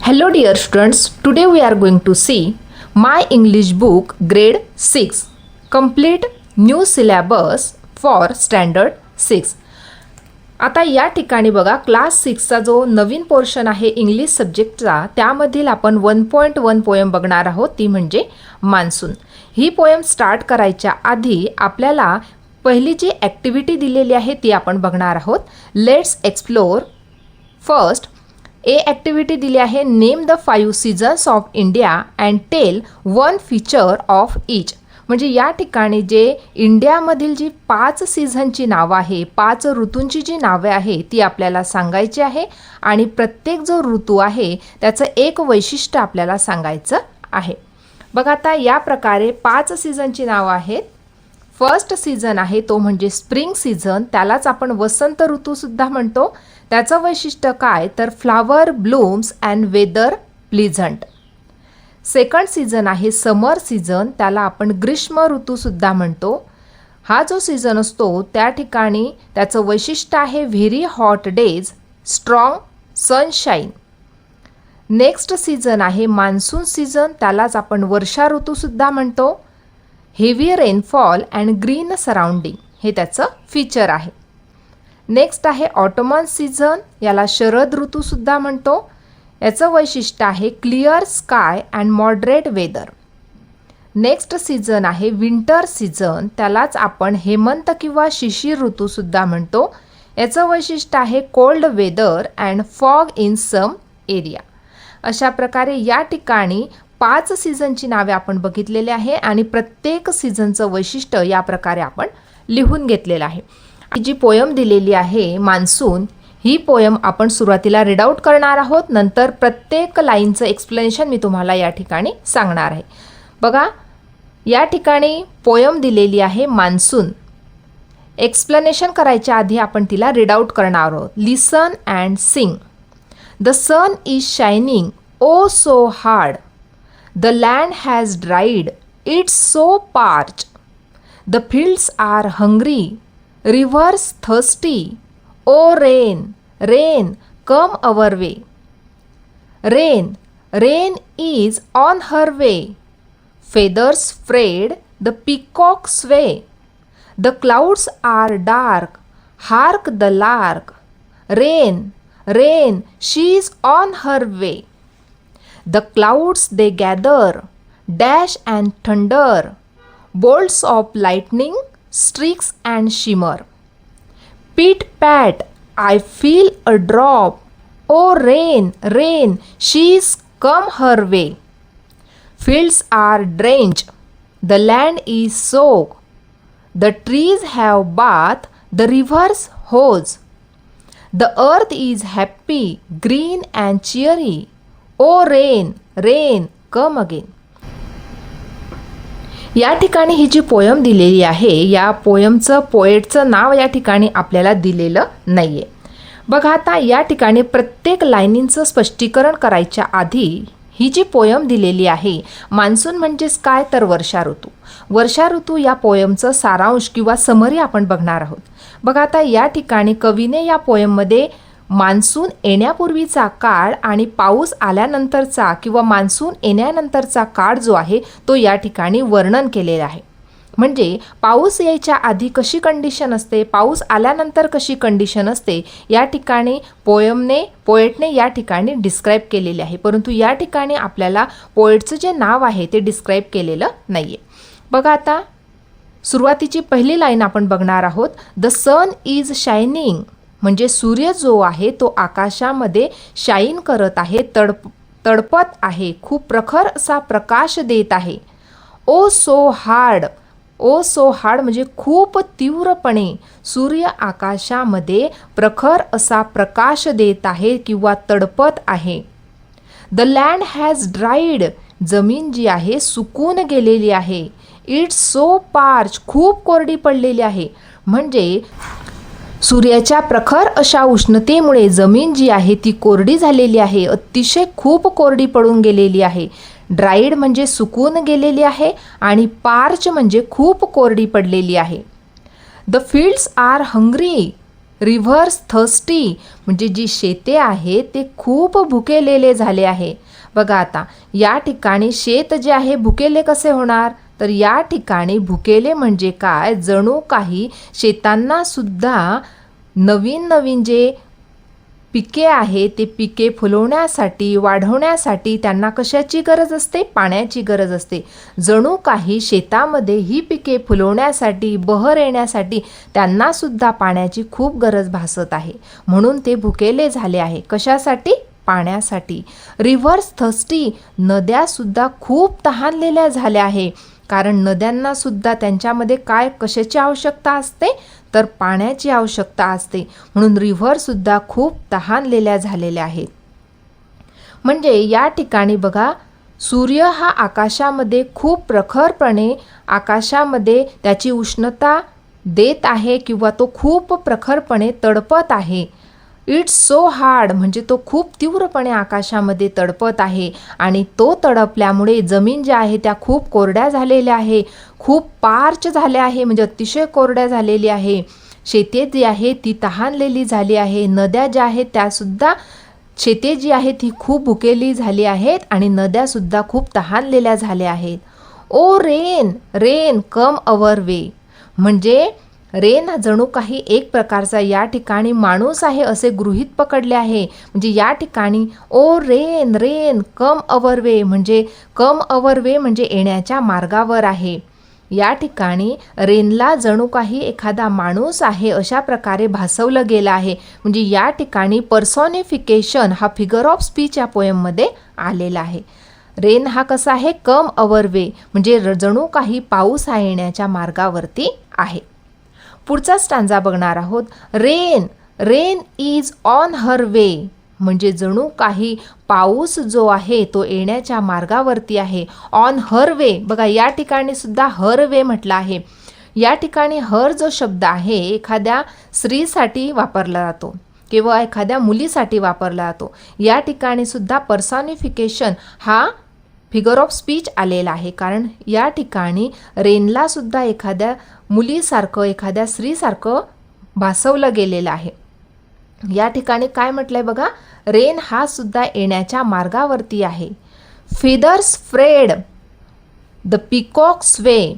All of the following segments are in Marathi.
Hello dear students, today we are going to see my English book grade 6 complete new syllabus for standard 6. आता या ठिकाणी बघा क्लास 6 चा जो नवीन पोर्शन आहे इंग्लिश सब्जेक्टचा त्यामधील आपण 1.1 पोएम बघणार आहोत, ती म्हणजे मान्सून. ही पोएम स्टार्ट करायच्या आधी आपल्याला पहिली जी ॲक्टिव्हिटी दिलेली आहे ती आपण बघणार आहोत. Let's explore. First a activity दिली आहे, name the 5 seasons of India and tell one feature of each. म्हणजे या ठिकाणी जे इंडियामधील जी 5 सीझनची नावं आहे, 5 ऋतूंची जी नावे आहे ती आपल्याला सांगायची आहे आणि प्रत्येक जो ऋतू आहे त्याचं एक वैशिष्ट्य आपल्याला सांगायचं आहे. बघा आता या प्रकारे 5 सीझनची नावं आहेत. फर्स्ट सीझन आहे तो म्हणजे स्प्रिंग सीझन, त्यालाच आपण वसंत ऋतूसुद्धा म्हणतो. त्याचं वैशिष्ट्य काय तर flower blooms and weather pleasant. Second season आहे समर सीझन, त्याला आपण ग्रीष्म ऋतूसुद्धा म्हणतो. हा जो सीझन असतो त्या ठिकाणी त्याचं वैशिष्ट्य आहे very hot days, strong sunshine. Next season आहे मान्सून सीझन, त्यालाच आपण वर्षा ऋतूसुद्धा म्हणतो. Heavy rainfall and green surrounding हे त्याचं फीचर आहे. नेक्स्ट आहे ऑटोमन सीझन, याला शरद ऋतूसुद्धा म्हणतो. याचं वैशिष्ट्य आहे clear sky and moderate weather. Next season आहे विंटर सीझन, त्यालाच आपण हेमंत किंवा शिशिर ऋतूसुद्धा म्हणतो. याचं वैशिष्ट्य आहे cold weather and fog in some area. अशा प्रकारे या ठिकाणी 5 सीझनची नावे आपण बघितलेली आहे आणि प्रत्येक सीझनचं वैशिष्ट्य या प्रकारे आपण लिहून घेतलेलं आहे. जी पोयम दिलेली आहे मान्सून, ही पोयम आपण सुरुवातीला रीड आउट करणार आहोत, नंतर प्रत्येक लाईनचं एक्सप्लेनेशन मी तुम्हाला या ठिकाणी सांगणार आहे. बघा या ठिकाणी पोयम दिलेली आहे मान्सून. एक्सप्लेनेशन करायच्या आधी आपण तिला रीड आउट करणार आहोत. Listen and sing. The sun is shining O so hard. The land has dried its so parched. The fields are hungry, rivers thirsty. Oh rain, rain, come our way. Rain, rain is on her way. Feathers frayed, the peacock sway. The clouds are dark, hark the lark. Rain, rain, she's on her way. The clouds they gather, dash and thunder. Bolts of lightning, streaks and shimmer. Pit pat, I feel a drop. Oh rain, rain, she's come her way. Fields are drenched, the land is soaked. The trees have bath, the rivers hose. The earth is happy, green and cheery. Oh rain, rain, come again. या ठिकाणी ही जी पोयम दिलेली आहे या पोयमचं पोएटचं नाव या ठिकाणी आपल्याला दिलेलं नाही आहे. बघा आता या ठिकाणी प्रत्येक लाईनींचं स्पष्टीकरण करायच्या आधी ही जी पोयम दिलेली आहे मान्सून म्हणजेच काय तर वर्षा ऋतू. वर्षा ऋतू या पोयमचं सारांश किंवा समरी आपण बघणार आहोत. बघा आता या ठिकाणी कवीने या पोयममध्ये मान्सून येण्यापूर्वीचा काळ आणि पाऊस आल्यानंतरचा किंवा मान्सून येण्यानंतरचा काळ जो आहे तो या ठिकाणी वर्णन केलेला आहे. म्हणजे पाऊस यायच्या आधी कशी कंडिशन असते, पाऊस आल्यानंतर कशी कंडिशन असते या ठिकाणी पोएटने या ठिकाणी डिस्क्राईब केलेले आहे. परंतु या ठिकाणी आपल्याला पोएटचं जे नाव आहे ते डिस्क्राईब केलेलं नाही आहे. बघा आता सुरुवातीची पहिली लाईन आपण बघणार आहोत. द सन इज शायनिंग म्हणजे सूर्य जो आहे तो आकाशामध्ये शाईन करत आहे, तडपत आहे, खूप प्रखर असा प्रकाश देत आहे. ओ सो हार्ड, ओ सो हार्ड म्हणजे खूप तीव्रपणे सूर्य आकाशामध्ये प्रखर असा प्रकाश देत आहे किंवा तडपत आहे. द लँड हॅज ड्राईड, जमीन जी आहे सुकून गेलेली आहे. इट्स सो पार्च, खूप कोरडी पडलेली आहे. म्हणजे सूर्याच्या प्रखर अशा उष्णतेमुळे जमीन जी आहे ती कोरडी झालेली आहे, अतिशय खूप कोरडी पडून गेलेली आहे. ड्राईड म्हणजे सुकून गेलेली आहे आणि पार्च म्हणजे खूप कोरडी पडलेली आहे. The fields are hungry, rivers thirsty म्हणजे जी शेते आहे ते खूप भुकेलेले झाले आहे. बघा आता या ठिकाणी शेत जे आहे भुकेले कसे होणार, तर या ठिकाणी भुकेले म्हणजे काय, जणू काही शेतांना सुद्धा नवीन नवीन जे पिके आहे ते पिके फुलवण्यासाठी वाढवण्यासाठी त्यांना कशाची गरज असते, पाण्याची गरज असते. जणू काही शेतामध्ये ही पिके फुलवण्यासाठी बहर येण्यासाठी त्यांना सुद्धा पाण्याची खूप गरज भासत आहे. म्हणून ते भुकेले झाले आहे. कशासाठी, पाण्यासाठी. रिव्हर्स थर्स्टी नद्या सुद्धा खूप तहानलेल्या झाल्या आहे. कारण नद्यांना सुद्धा त्यांच्यामध्ये काय कशाची आवश्यकता असते, तर पाण्याची आवश्यकता असते. म्हणून रिव्हर सुद्धा खूप तहानलेल्या झालेल्या आहेत. म्हणजे या ठिकाणी बघा सूर्य हा आकाशामध्ये खूप प्रखरपणे आकाशामध्ये त्याची उष्णता देत आहे किंवा तो खूप प्रखरपणे तडपत आहे. इट्स सो हार्ड म्हणजे तो खूप तीव्रपणे आकाशामध्ये तडपत आहे आणि तो तडपल्यामुळे जमीन ज्या आहे त्या खूप कोरड्या झालेल्या आहे, खूप पार्च झाल्या आहे म्हणजे अतिशय कोरड्या झालेली आहे. शेते जी आहे ती तहानलेली झाली आहे. नद्या ज्या आहेत त्यासुद्धा शेते जी आहेत ती खूप भुकेली झाली आहेत आणि नद्यासुद्धा खूप तहानलेल्या झाल्या आहेत. ओ रेन, रेन कम अवर वे म्हणजे रेन हा जणू काही एक प्रकारचा या ठिकाणी माणूस आहे असे गृहीत पकडले आहे. म्हणजे या ठिकाणी ओ रेन, रेन कम अवर वे म्हणजे कम अवर वे म्हणजे येण्याच्या मार्गावर आहे. या ठिकाणी रेनला जणू काही एखादा माणूस आहे अशा प्रकारे भासवलं गेलं आहे. म्हणजे या ठिकाणी पर्सॉनिफिकेशन हा फिगर ऑफ स्पीच या पोएममध्ये आलेला आहे. रेन हा कसा आहे, कम अवर वे म्हणजे जणू काही पाऊस हा येण्याच्या मार्गावरती आहे. पुढचा स्टांजा बघणार आहोत. Rain, rain is on her way म्हणजे जणू काही पाऊस जो आहे तो येण्याच्या मार्गावरती आहे. ऑन हर वे बघा या ठिकाणी सुद्धा हर वे म्हटलं आहे. या ठिकाणी हर जो शब्द आहे एखाद्या स्त्रीसाठी वापरला जातो किंवा एखाद्या मुलीसाठी वापरला जातो. या ठिकाणी सुद्धा पर्सॉनिफिकेशन हा फिगर ऑफ स्पीच आलेला आहे. कारण या ठिकाणी रेनला सुद्धा एखाद्या मुलीसारखं एखाद्या स्त्रीसारखं भासवलं गेलेलं आहे. या ठिकाणी काय म्हटलंय बघा, रेन हा सुद्धा येण्याच्या मार्गावरती आहे. फेदर्स फ्रेड द पिकॉक्स वे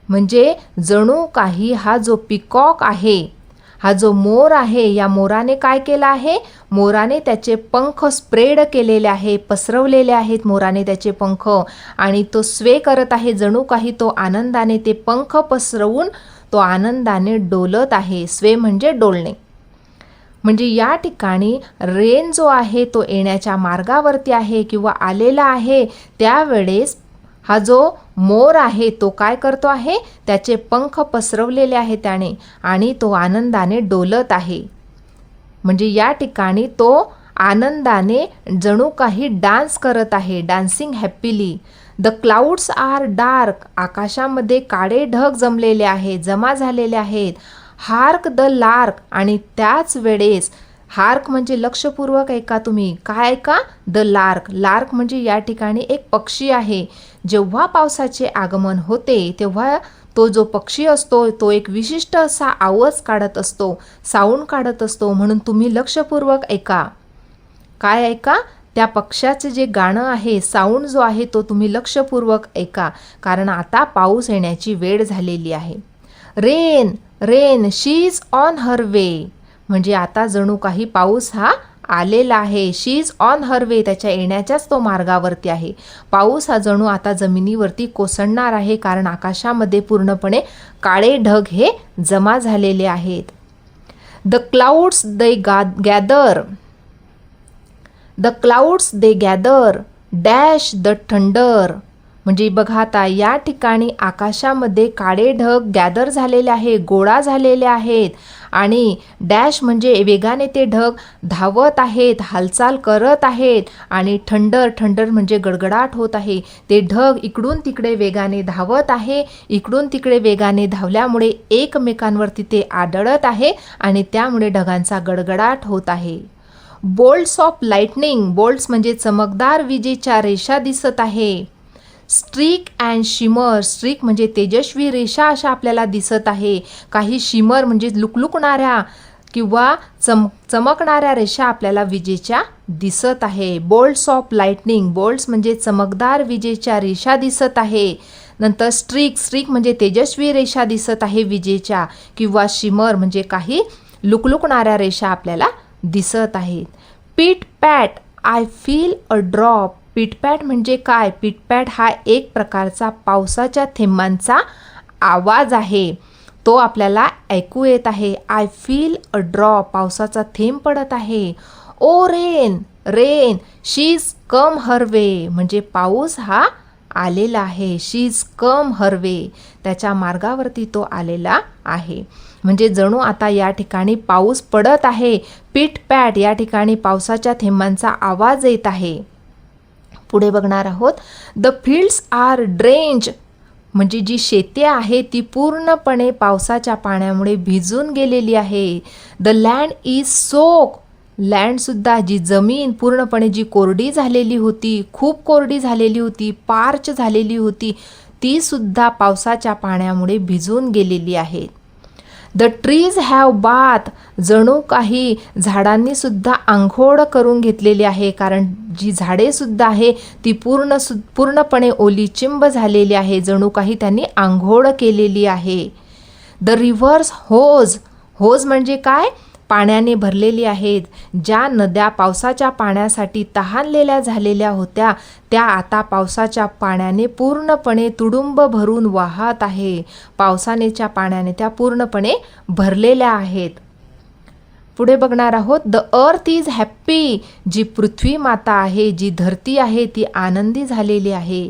म्हणजे जणू काही हा जो पिकॉक आहे, हा जो मोर आहे, या मोराने काय केलं आहे, मोराने त्याचे पंख स्प्रेड केलेले आहे, पसरवलेले आहेत मोराने त्याचे पंख आणि तो स्वे करत आहे. जणू काही तो आनंदाने ते पंख पसरवून तो आनंदाने डोलत आहे. स्वे म्हणजे डोलणे. म्हणजे या ठिकाणी रेन जो आहे तो येण्याच्या मार्गावरती आहे किंवा आलेला आहे. त्यावेळेस हा जो मोर आहे तो काय करतो आहे, त्याचे पंख पसरवलेले आहे त्याने आणि तो आनंदाने डोलत आहे. म्हणजे या ठिकाणी तो आनंदाने जणू काही डान्स करत आहे, dancing happily. The clouds are dark आकाशामध्ये काळे ढग जमलेले आहेत, जमा झालेले आहेत. हार्क द लार्क आणि त्याच वेळेस हार्क म्हणजे लक्षपूर्वक ऐका तुम्ही, काय ऐका, द लार्क. लार्क म्हणजे या ठिकाणी एक पक्षी आहे. जेव्हा पावसाचे आगमन होते तेव्हा तो जो पक्षी असतो तो एक विशिष्ट असा आवाज काढत असतो, साऊंड काढत असतो. म्हणून तुम्ही लक्षपूर्वक ऐका. काय ऐका, त्या पक्ष्याचे जे गाणं आहे, साऊंड जो आहे तो तुम्ही लक्षपूर्वक ऐका. कारण आता पाऊस येण्याची वेळ झालेली आहे. Rain, rain she is on her way म्हणजे आता जणू काही पाऊस हा आलेला आहे. शी इज ऑन हर वे त्याच्या येण्याच्याच तो मार्गावरती आहे. पाऊस हा जणू आता जमिनीवरती कोसळणार आहे कारण आकाशामध्ये पूर्णपणे काळे ढग हे जमा झालेले आहेत. The clouds they gather, the clouds they gather dash the thunder म्हणजे बघा आता या ठिकाणी आकाशामध्ये काळे ढग गॅदर झालेले आहे, गोळा झालेले आहेत आणि डॅश म्हणजे वेगाने ते ढग धावत आहेत, हालचाल करत आहेत आणि थंडर, थंडर म्हणजे गडगडाट होत आहे. ते ढग इकडून तिकडे वेगाने धावत आहे. इकडून तिकडे वेगाने धावल्यामुळे एकमेकांवरती ते आदळत आहे आणि त्यामुळे ढगांचा गडगडाट होत आहे. बोल्ट्स ऑफ लाइटनिंग, बोल्ट्स म्हणजे चमकदार विजेच्या रेषा दिसत आहे. स्ट्रीक अँड शिमर, स्ट्रीक म्हणजे तेजस्वी रेषा अशा आपल्याला दिसत आहे. काही शिमर म्हणजे लुकलुकणाऱ्या किंवा चमकणाऱ्या रेषा आपल्याला विजेच्या दिसत आहे. बोल्ट्स ऑफ लाइटनिंग, बोल्ट्स म्हणजे चमकदार विजेच्या रेषा दिसत आहे. नंतर स्ट्रीक म्हणजे तेजस्वी रेषा दिसत आहे विजेच्या, किंवा शिमर म्हणजे काही लुकलुकणाऱ्या रेषा आपल्याला दिसत आहेत. पिट पॅट, आय फील अ ड्रॉप. पिटपॅट म्हणजे काय? पिटपॅट हा एक प्रकारचा पावसाच्या थेंबांचा आवाज आहे. तो आपल्याला ऐकू येत आहे. आय फील अ ड्रॉप, पावसाचा थेंब पडत आहे. O rain, rain, she is come her way, म्हणजे पाऊस हा आलेला आहे. शी इज कम हर वे, त्याच्या मार्गावरती तो आलेला आहे. म्हणजे जणू आता या ठिकाणी पाऊस पडत आहे. पिट पॅट, या ठिकाणी पावसाच्या थेंबांचा आवाज येत आहे. पुढे बघणार आहोत. द फील्ड्स आर ड्रेंच, म्हणजे जी शेती आहे ती पूर्णपणे पावसाच्या पाण्यामुळे भिजून गेलेली आहे. द लँड इज सोक, लँडसुद्धा, जी जमीन पूर्णपणे जी कोरडी झालेली होती, खूप कोरडी झालेली होती, पार्च झालेली होती, ती सुद्धा पावसाच्या पाण्यामुळे भिजून गेलेली आहे. द ट्रीज हॅव बाथ, जणू काही झाडांनी सुद्धा आंघोळ करून घेतलेली आहे, कारण जी झाडे सुद्धा आहे ती पूर्णपणे ओलीचिंब झालेली आहे, जणू काही त्यांनी आंघोळ केलेली आहे. द रिव्हर्स होज, होज म्हणजे काय? पाण्याने भरलेली आहेत. ज्या नद्या पावसाच्या पाण्यासाठी तहानलेल्या झालेल्या होत्या, त्या आता पावसाच्या पाण्याने पूर्णपणे तुडुंब भरून वाहत आहे. पावसानेच्या पाण्याने त्या पूर्णपणे भरलेल्या आहेत. पुढे बघणार आहोत. द अर्थ इज हॅप्पी, जी पृथ्वी माता आहे, जी धरती आहे ती आनंदी झालेली आहे.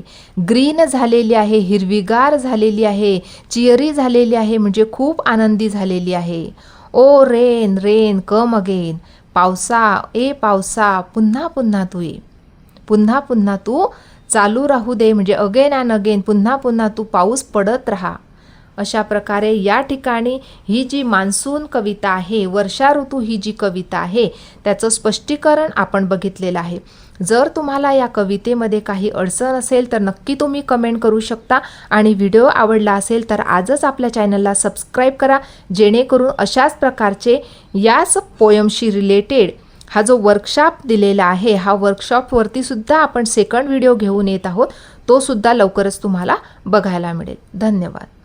ग्रीन झालेली आहे, हिरवीगार झालेली आहे. चिअरी झालेली आहे, म्हणजे खूप आनंदी झालेली आहे. O rain, rain come again, पावसा, ए पावसा, पुन्हा पुन्हा तू ये, पुन्हा पुन्हा तू चालू राहू दे, म्हणजे अगेन अँड अगेन, पुन्हा पुन्हा तू पाऊस पडत राहा. अशा प्रकारे या ठिकाणी ही जी मान्सून कविता आहे, वर्षा ऋतू ही जी कविता आहे, त्याचं स्पष्टीकरण आपण बघितलेलं आहे. जर तुम्हाला या कवितेमध्ये काही अडचण असेल तर नक्की तुम्ही कमेंट करू शकता. आणि व्हिडिओ आवडला असेल तर आजच आपल्या चॅनलला सबस्क्राईब करा, जेणेकरून अशाच प्रकारचे याच पोयमशी रिलेटेड हा जो वर्कशॉप दिलेला आहे, हा वर्कशॉपवरती सुद्धा आपण सेकंड व्हिडिओ घेऊन येत आहोत. तो सुद्धा लवकरच तुम्हाला बघायला मिळेल. धन्यवाद.